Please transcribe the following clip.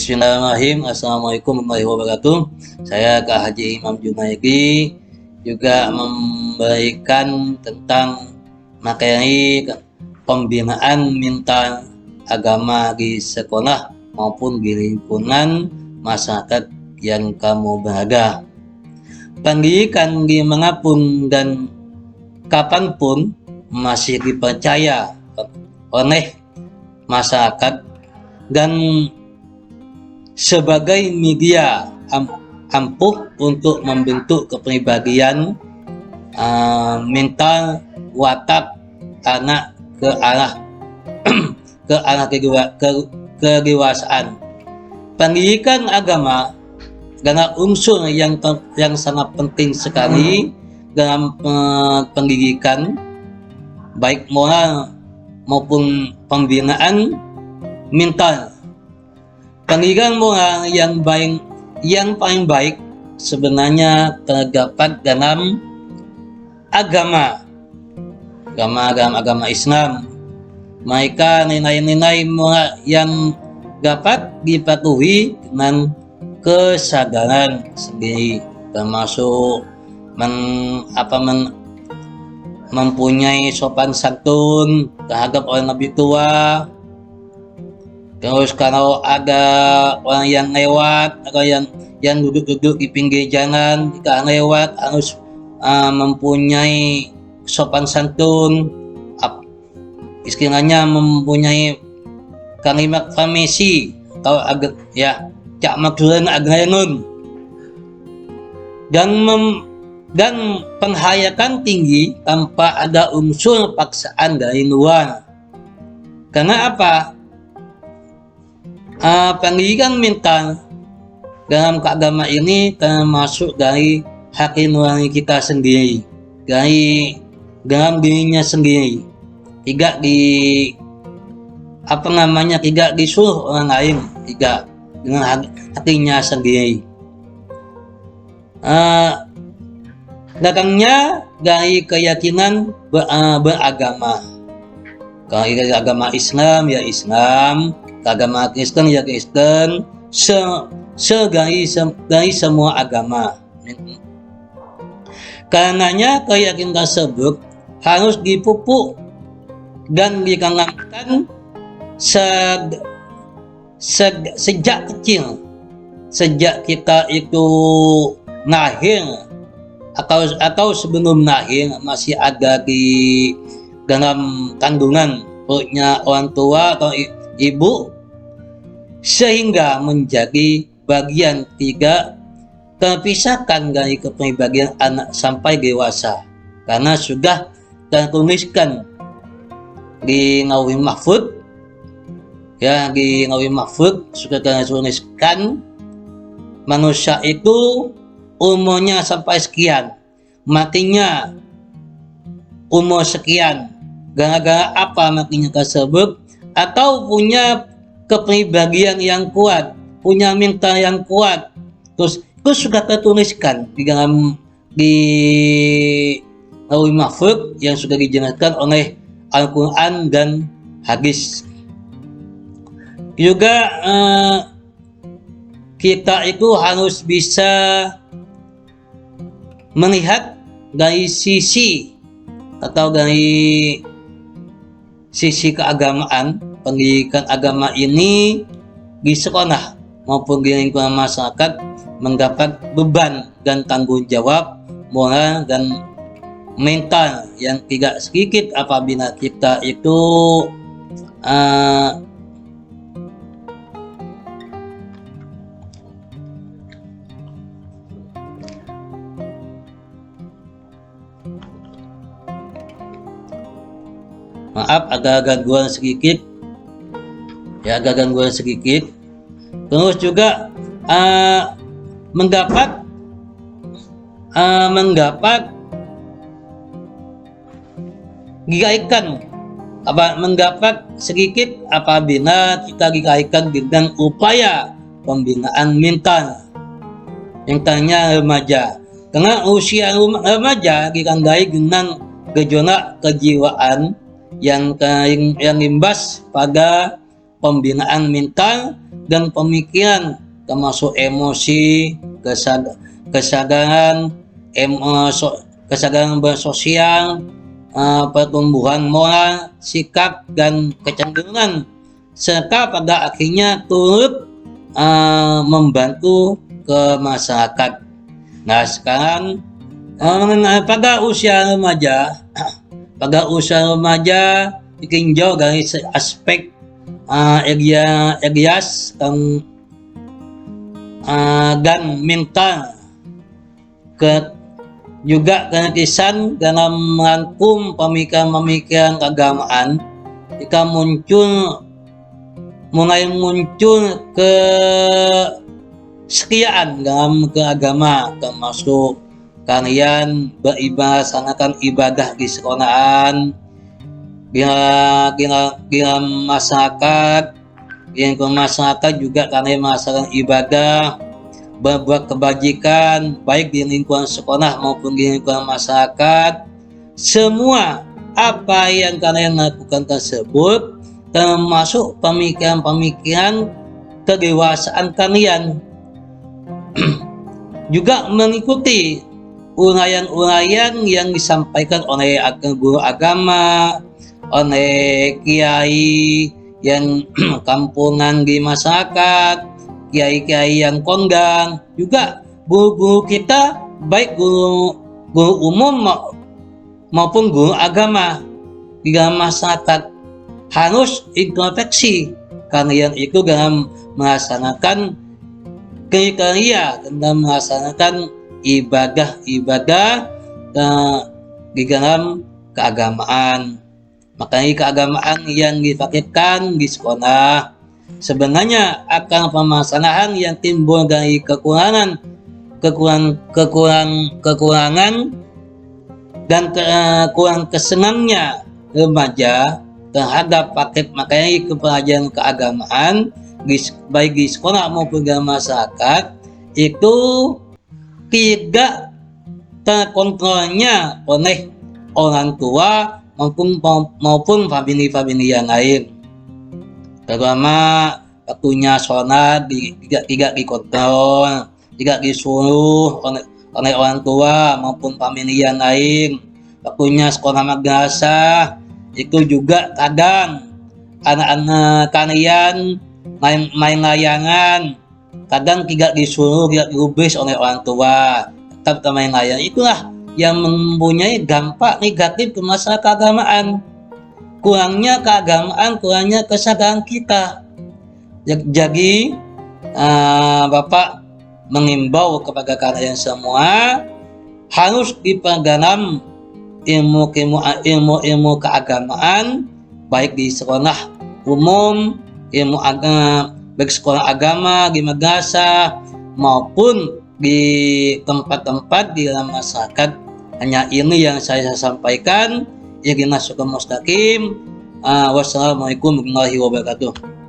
Bismillahirrahmanirrahim. Assalamualaikum warahmatullahi wabarakatuh. Saya Kak Haji Imam Junaidi juga memberikan tentang materi pembinaan minta agama di sekolah maupun di lingkungan masyarakat yang kamu berada. Pendidikan dimanapun dan kapanpun masih dipercaya oleh masyarakat dan sebagai media ampuh untuk membentuk kepribadian mental watak anak ke arah kedewasaan. Pendidikan agama adalah unsur yang sangat penting sekali dalam pendidikan baik moral maupun pembinaan mental. Pendidikan moral yang paling baik sebenarnya terdapat dalam agama Islam. Mereka nilai-nilai moral yang dapat dipatuhi dengan kesadaran sendiri, termasuk mempunyai sopan santun terhadap orang lebih tua. Terus kalau ada orang yang lewat atau yang duduk-duduk di pinggir jalan, jika lewat harus mempunyai sopan santun, istilahnya mempunyai kalimat farmasi atau cak maksudan agrenun, dan penghayatan tinggi tanpa ada unsur paksaan dari luar. Karena apa? Pendidikan mental dalam keagama ini termasuk dari hati nurani kita sendiri, dari dalam dirinya sendiri, tidak disuruh orang lain, tidak dengan hatinya sendiri. Datangnya dari keyakinan beragama. Kalau agama Islam ya Islam, agama Kristen ya Kristen, dari semua agama. Karenanya keyakinan tersebut harus dipupuk dan ditanamkan sejak kecil, sejak kita itu lahir atau sebelum lahir masih ada di dalam kandungan perutnya orang tua atau ibu, sehingga menjadi bagian tidak terpisahkan dari kepribadian anak sampai dewasa, karena sudah tertuliskan di Lauhul Mahfuz. Di Lauhul Mahfuz sudah tertuliskan manusia itu umurnya sampai sekian, matinya umur sekian. Gara-gara apa matinya tersebut? Atau punya kepribadian yang kuat, punya mental yang kuat. Terus itu sudah tertuliskan di dalam Lauhul Mahfuz yang sudah dijelaskan oleh Al-Quran dan hadis. Juga kita itu harus bisa melihat dari sisi keagamaan. Pendidikan agama ini di sekolah maupun di lingkungan masyarakat mendapat beban dan tanggung jawab moral dan mental yang tidak sedikit apabila kita itu agak gangguan sedikit. Terus juga mendapat sedikit apabila kita dikaitkan dengan upaya pembinaan mentalnya remaja. Karena usia remaja ditandai dengan gejolak kejiwaan yang imbas pada pembinaan mental dan pemikiran, termasuk emosi, kesadaran, kesadaran bersosial, pertumbuhan moral, sikap dan kecenderungan, serta pada akhirnya turut membantu ke masyarakat. Nah sekarang pada usia remaja ditinjau dari aspek Elias dan mental juga kritisan dalam merangkum pemikiran-pemikiran keagamaan jika mulai muncul kesetiaan dalam keagama, termasuk kalian melaksanakan ibadah di sekolahan, bila masyarakat juga kalian melaksanakan ibadah, berbuat kebajikan baik di lingkungan sekolah maupun di lingkungan masyarakat. Semua apa yang kalian lakukan tersebut termasuk pemikiran-pemikiran kedewasaan kalian juga mengikuti uraian-uraian yang disampaikan oleh guru agama, oleh kiai yang kampungan di masyarakat, kiai-kiai yang kondang, juga guru-guru kita baik guru umum maupun guru agama di dalam masyarakat harus introspeksi. Kalian itu dalam melaksanakan kriteria dalam melaksanakan ibadah-ibadah di dalam keagamaan. Makanya keagamaan yang dipraktikkan di sekolah sebenarnya akan permasalahan yang timbul dari kekurangan dan kurang kesenangnya remaja terhadap paket materi kepelajaran keagamaan baik di sekolah maupun di masyarakat itu tidak terkontrolnya oleh orang tua maupun famili yang lain. Terutama waktunya sholat tidak dikontrol, tidak disuruh oleh orang tua maupun famili yang lain. Waktunya sekolah madrasah itu juga kadang anak-anak kalian main layangan, kadang tidak disuruh, tidak digubris oleh orang tua, tetap main layangan. Itulah yang mempunyai dampak negatif ke masalah keagamaan. Kurangnya keagamaan, kurangnya kesadaran kita. Jadi Bapak mengimbau kepada kalian semua harus diperdalam ilmu keagamaan baik di sekolah umum, ilmu agama, baik sekolah agama di madrasah maupun di tempat-tempat di dalam masyarakat. Hanya ini yang saya sampaikan. Ihdinas siratal mustaqim. Wassalamualaikum warahmatullahi wabarakatuh.